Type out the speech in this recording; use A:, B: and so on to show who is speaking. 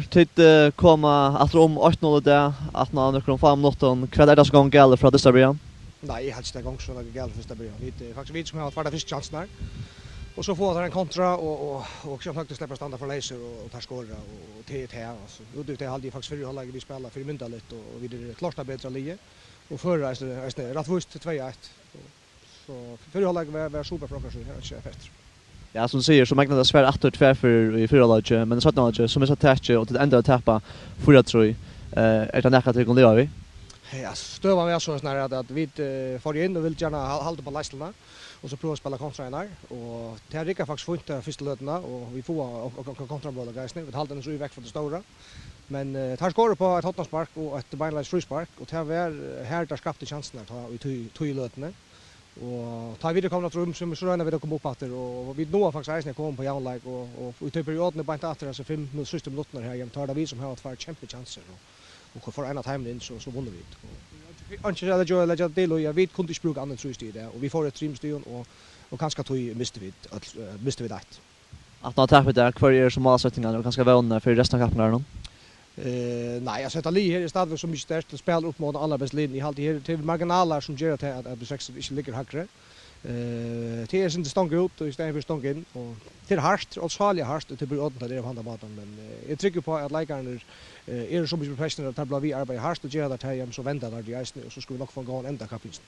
A: Tid komma att om 8-0 där att när några 5 minuter kvar det ska gå gälla från det början.
B: Nej, jag hade inte gång så några gälla första början. Vi faktiskt vi som har varit första chansen där. Och så får han en kontra och som faktiskt släpper standa för laser och tar skåra och TT alltså. Och det hade ju faktiskt för hålla vi spelar för mynda lite och vi det klart bättre lige. Och förra är rätt vust 2-1. Så för hålla var super för oss så här fest.
A: Ja, som säger så magnar det svär 8-2 för i förra laget, men så att som är så tätt och till ända att tappa 4-3. Är det näka till att leva vi?
B: Ja, stövar vi så snarare att vi får in och vill gärna hålla på läslarna och så prova spela kontra där och det rycker faktiskt fint första lötna och vi får kontraboll guys nu. Vi håller den så väck från det stora. Men tar skor på ett hotnarspark och ett beinleis frispark och det var här där skapade chansen att ta i två lötna. Och tar vi det kommer rum som så röna vi då komma upp åter och vi når faktiskt när kom på Jan och vi tar perioden bara inte efter så 5 minuter minuter här igen tar det vi som har ett för chanser och för en av time in så vinner vi. Anche alla joy alla del och jag vet kunde inte bruka annat så istid där och vi får ett trimstion och kanske tog miste vi det.
A: Att nå tappa där kvar är som målsättningar och kanske vinna för resten av kappen
B: nej, jag sätter li här i stad som mycket starkt och spelar upp mot alla bäst linjen i halt här till marginaler som gör att B6 inte ligger högre. Det är inte stång ut och istället för stång in och till harst och svalja harst till blir ordentligt där på andra banan men jag tycker på att likarna är så mycket professionella att vi arbetar harst och gör det här så väntar där de är och så ska vi nog få gå en ända kapitlet.